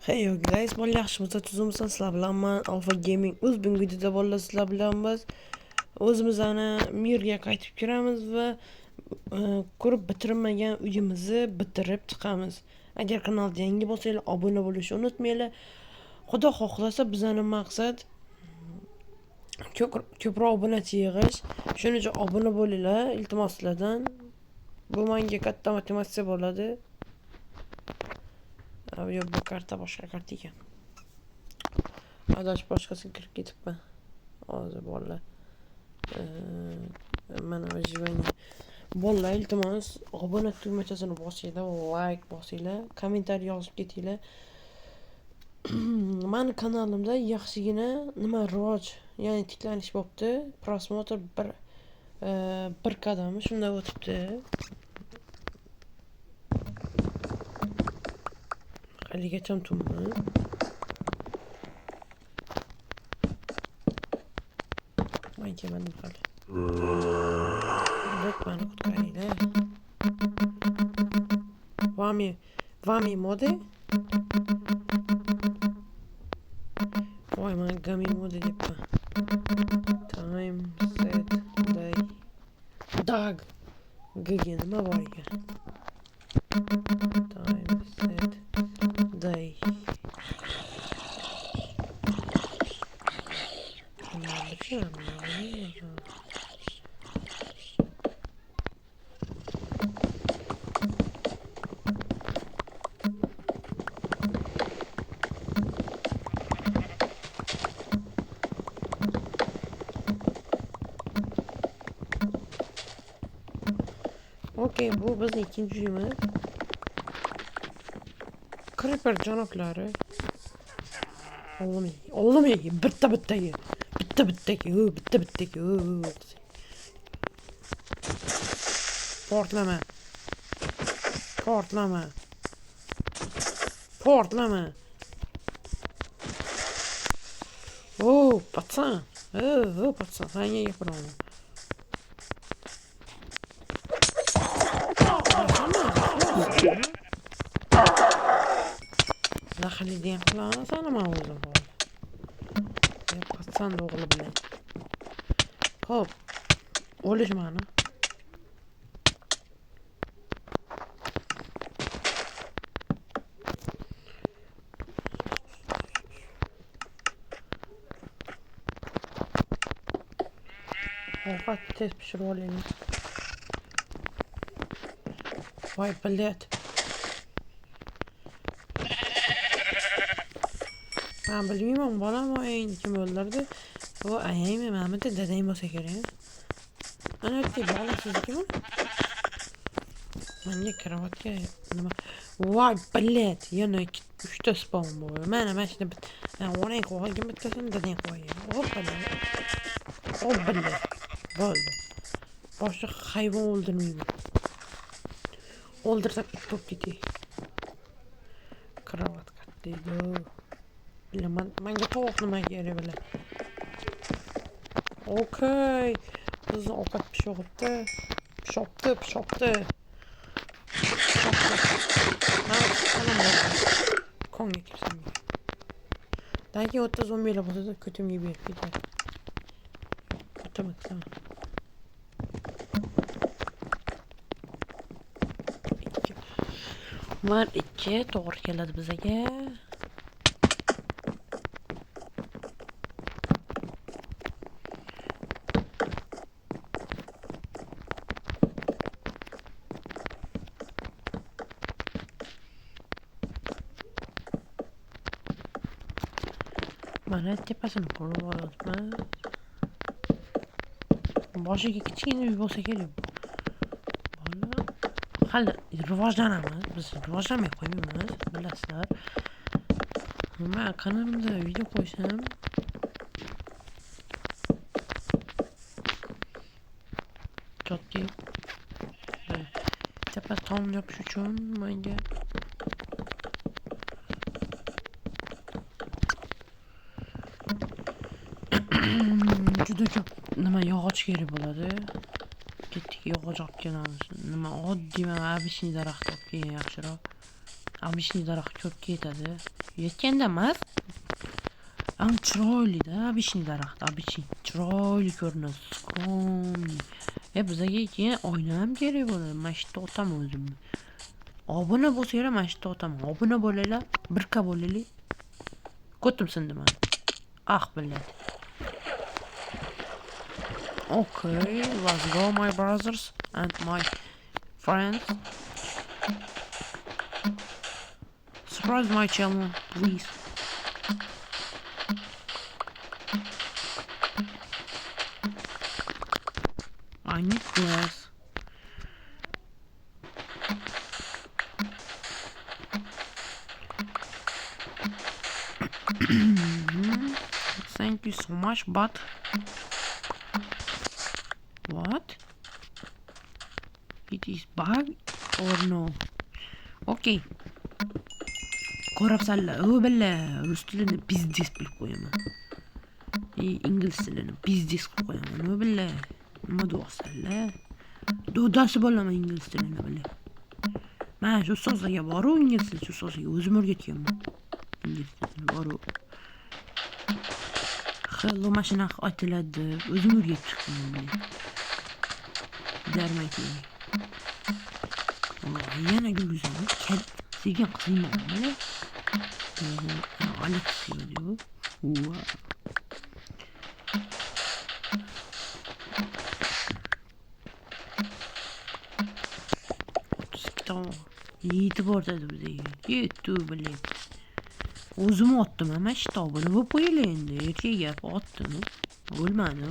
Hey yo guys, bola yaxshimisiz? Tuzumsiz? Sizlar bilanman Alpha Gaming. Bugungi videoda bolalar sizlar bilanmiz. O'zimizni Mirga qaytib kiramiz va ko'rib bitirmagan uyimizni bitirib chiqamiz. Agar kanalga yangi bo'lsangiz obuna bo'lishni unutmanglar. Xudo xohlasa bizning maqsad ko'proq obunachi yig'ish. Shuning uchun obuna bo'linglar, iltimos sizlardan. Bu menga katta motivatsiya bo'ladi. Yo'q, bu karta boshqa karta ekan. Adash boshqasiga kirib ketibman. Hozir bolalar. Mana vijvani. Bolalar iltimos obuna tugmachasini bosinglar, like bosinglar, kommentariy yozib ketinglar. Mani kanalimda yaxshigina nima rivoj, ya'ni tiklanish bo'pti. Prosmotr bir qadami shunday o'tibdi. Haligacha tummi. Voy kelmadim hali. Bani qutqaringlar. Vami mode? Voy, men gami mode debman. Time set day. Dag. Gga nima bor ekan? Time set day. Okey, bu bizning ikinci uyimiz. Creeper canoklari. Oğlum ye, bitta ye. Bitta ye. Portlama. Пацан. Пацан, sen ye yapalım. Daxili degan qilamisan nima o'zim bor. Qatsan o'g'li bilan. Xo'p. O'lish mani. Ovqat tez pishirib olaylik. Voy, bilet. Ben bilmiyorum, bolam o eng kim o'ldirdi. O ayaymi, mamidi, dadang bo'lsa kerak. Ana aytdik, bola sizniki. Menga kravatga nima? Voy, bilet. Yana 3 ta spawn bo'ldi. Mana shuni bit. O'rang qo'ygan bittasini dadang qo'ygan. Bilet. Bo'ldi. Boshqa hayvon o'ldirmayman. O'ldirsak it bo'lib ketay. Kravat qatdaydi. Menga tovuq nima kerak bilan. Okey. Bizni ovqat pishiribdi. Pishopti. Konga kirsam. Dagi 30 zombilar bo'lsa ko'timga berib ketadi. Ko'taman. Var 2 to'g'ri keladi bizga. Mana tepasini qurib olibman. Boshiga kichkina uy bo'lsa kerak. Bola hali rivojlanamiz. Biz rivojlanmay qo'ymaymiz, bilasizlar. Men kanalimda video qo'ysam jotki. Tepa tom yopish uchun menga juda ko'p nima yog'och kerak bo'ladi. Ketdik yog'och olib kelamiz. Nima oddiy mana abishni daraxt olib kelgan yaxshiroq. Abishni daraxt ko'p ketadi. Yetganda emas. Am chiroyli-da, obishniy daraxt, obishniy. Chiroyli ko'rinadi. Skromiy. Bizga keyin oyna ham kerak bo'ladi. Mana shu yerda otaman o'zimni. Obuna bo'lsanglar mana shu yerda otaman. Obuna bo'linglar, birga bo'laylik. Ko'tim sindi mana. Biladi. Okay, let's go my brothers and my friends. Subscribe my channel, please. I need glass. Thank you so much, but what? It is bug or no? Okay. Ko'rabsanlar, billa rus tilini biznes bilib qo'yaman. Ingliz tilini biznes qilib qo'yaman. Billa nima deyapsanlar? Dodasi bo'laman ingliz tilini billa. Men shu so'zlarga boru ingliz tilini shu so'zlarga o'zim o'rgatganman. Ingliz tilini boru. Hello mashina aytiladi, o'zim o'rgatib chiqqanman. Darmaydi. Yana gulzor. Sevgan qizim bor. Alex diyor. Tamam. Yetib bordi bizga. YouTube bilan. O'zim otdim ama shtabini bo'lib qo'yildi endi. Erkak gap otdim. Bo'lmadi.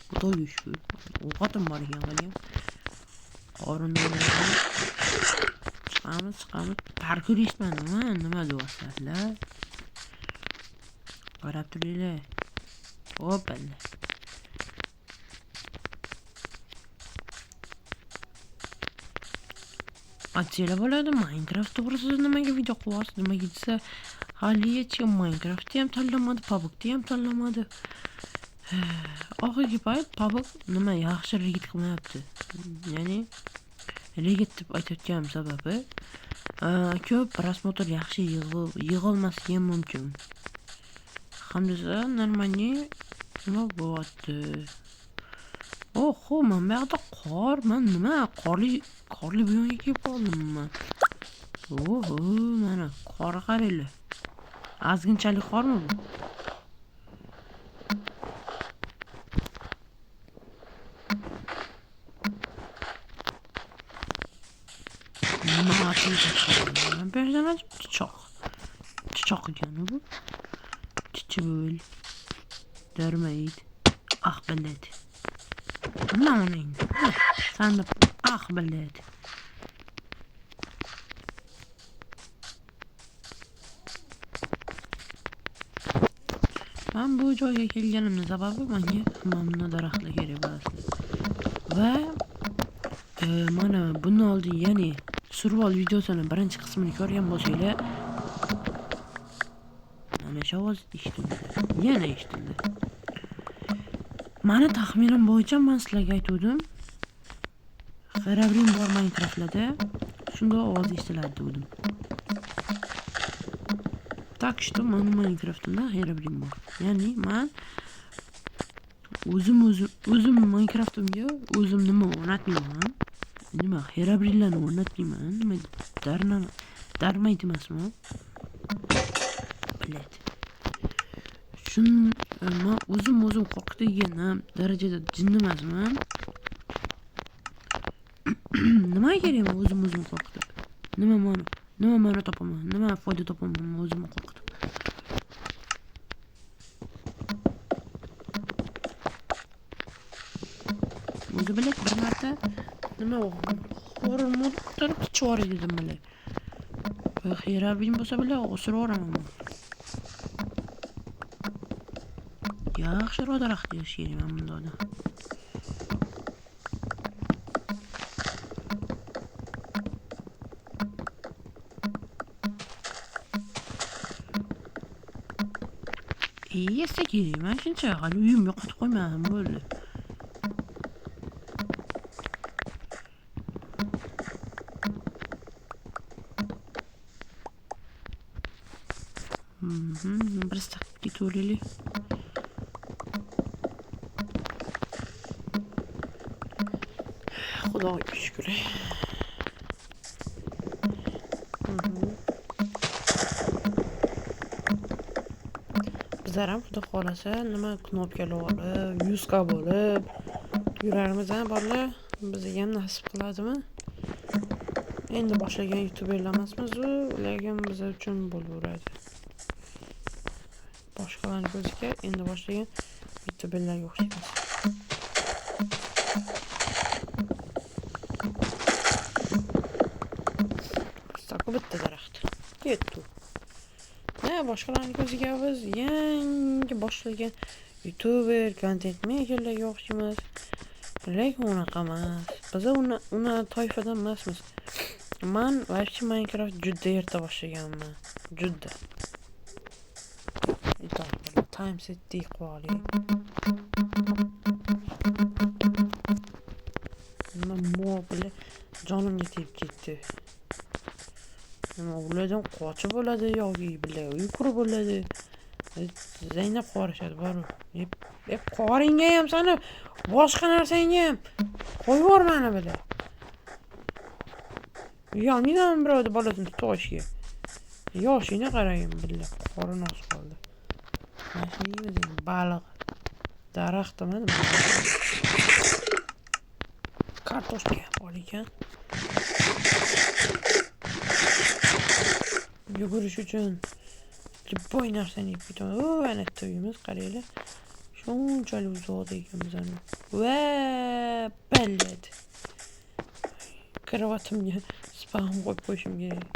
Xudoga shukr. O'qatim bor ekan hali. Qorindan chiqamiz. Parkuristman nima deyapsizlar? Qarab turinglar. Hoppala. Atilla bo'ladi Minecraft to'g'risida nimaga video qilyapsiz? Nimaga desa, hali hech kim Minecraftni ham tanlamadi, PUBG'ni ham tanlamadi. Oxirgi payt PUBG nima yaxshi regit qilmayapti. Ya'ni regit deb aytayotganim sababi ko'p prosmotr yaxshi yig'olmasligi ham mumkin. Hamda normalniy nima bo'lyapti? Oho, men bu yerda men nima qorli buyonga kelib qoldimmi? Oho, mana qor qaranglar. Ozginchalik qormi bu? Nima qilib? Berdan chichoq ekan bu. Chichibul. Darmaydi. Biladi. Namaning. Sen de biladi. Ben bu joyga kelganimning sababi menga mana daraxtlar kerak bo'ladi. Va mana bundan oldin, ya'ni survival videosining birinchi qismini ko'rgan bo'lsanglar, mana shu ovoz eshitildi. Yana eshitildi. Mani taxminim bo'yicha men sizlarga aytdim. Xarabrim bor Minecraftlarda. Shunda ovoz eshitiladi dedim. Так что men Minecraftda xarabrim bor. Ya'ni men o'zim Minecraftimga o'zim nima o'rnatmayman. Nima xarabrimlarni o'rnatmayman. Nima darmaydi emasmi? Biladi. Men o'zim qo'rqitgan darajada jin emasman. Nima kerak men o'zim qo'rqitib? Nima mana topaman? Nima foyda topaman o'zim qo'rqitib? O'zi bilak bir marta nima xo'rim motor chor dedim bilak. Xayrabim bo'lsa bilak o'siraman. Yaxshiroq daraxt yashayman bunda. Yesa kerak, men shuncha hali uyim yo'qotib qo'ymadim bo'ldi. Bir taqib ketaveraylik. Xudoga shukr. Bizlar ham xudo xolasa nima knopkalar olib, yuzka bo'lib yurarmiz, bolalar. Bizga ham nasib qiladimi? Endi boshlagan youtuberlar emasmiz-ku, lekin biz uchun bo'laveradi. Boshqalarning ko'ziga endi boshlagan youtuberlarga o'xshaymiz. Bitta bitta daraxt. Ketdi. Boshqalarning ko'ziga biz yangi boshlagan youtuber, content makerlarga o'xshaymiz. Lekin unaqa emas. Biz uni toifadan emasmiz. Men Live Minecraft juda erta boshlaganman. Juda. Time set deyqoli. Nima mobil jonimga tegib ketdi. Nima ulardan qochib bo'ladi yoki bilay uyqur bo'ladi. Zaynab qorishadi bor. Qoringga ham seni boshqa narsangga ham qo'yib yubor meni bilay. Yonidan birovni bolasini to'shga. Yoshini qarang bilay. Qorin os qoldi. Mashina baliq. Daraxtmi? Kartoshka bor ekan. Yugurish uchun boy narsani yeb ketaman. Ana to'yimiz qaranglar. Shunchalik uzoqda ekan bizani. Va ballat. Kravatimga spam qo'yib qo'yishim kerak.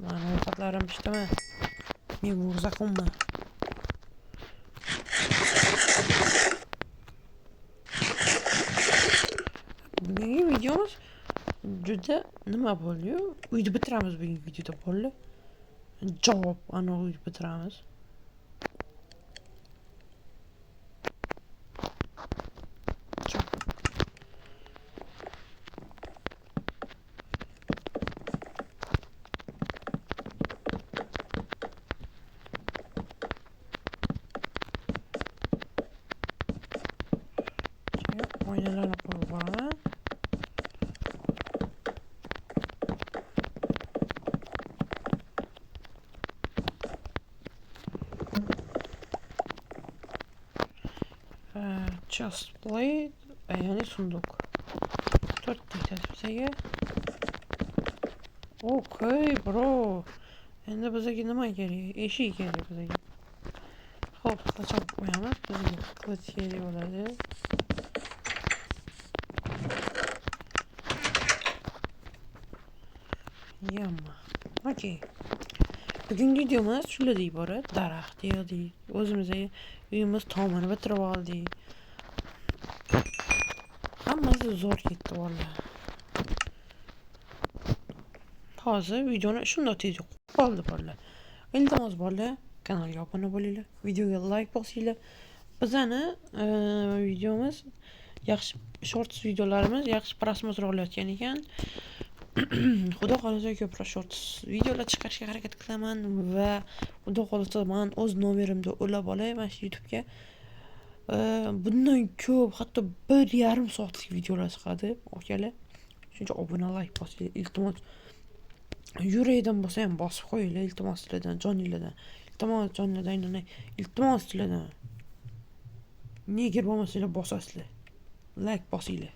Mana ovqatlarim pishtaman. Men murzaqumman. Bugungi videomiz juda nima bo'ldi? Uyda bitiramiz bugungi videoda bo'ldi. Javob ana uyda bitiramiz. Oynalarni qo'yib yuboraman. Just play, ya'ni sunduq. 4 deydi bizga. Okay, bro. Endi bizga nima kerak? Eshik kerak bizga. Xo'p, qachon qo'yamiz? Bizga qilich kerak bo'ladi. Yamma. Okay. Bugungi videomiz shulardan iborat. Daraxt yig'dik. O'zimizga uyimiz tomini bitirib oldik. Hammasi zo'r ketdi vallahi. Hozir videoni shunday tez qoldi bolalar. Iltimos bolalar, kanalga obuna bo'linglar, videoga like bosinglar. Bizani videomiz yaxshi shorts videolarimiz yaxshi prosmotr olayotgan ekan. Xudo xolasa ko'proq shorts videolar chiqarishga harakat qilaman va xudo xolasa men o'z nomerimda ulab olay mana shu YouTube'ga. Bundan ko'p, hatto 1,5 soatlik videolar chiqadi. Okalar. Shuncha obuna, like bosinglar, iltimos. Yurakdan bo'lsa ham bosib qo'yinglar, iltimos sizlardan, joninglardan. Iltimos joninglardan, iltimos sizlardan. Nega bo'lmasanglar bosasizlar. Like bosinglar.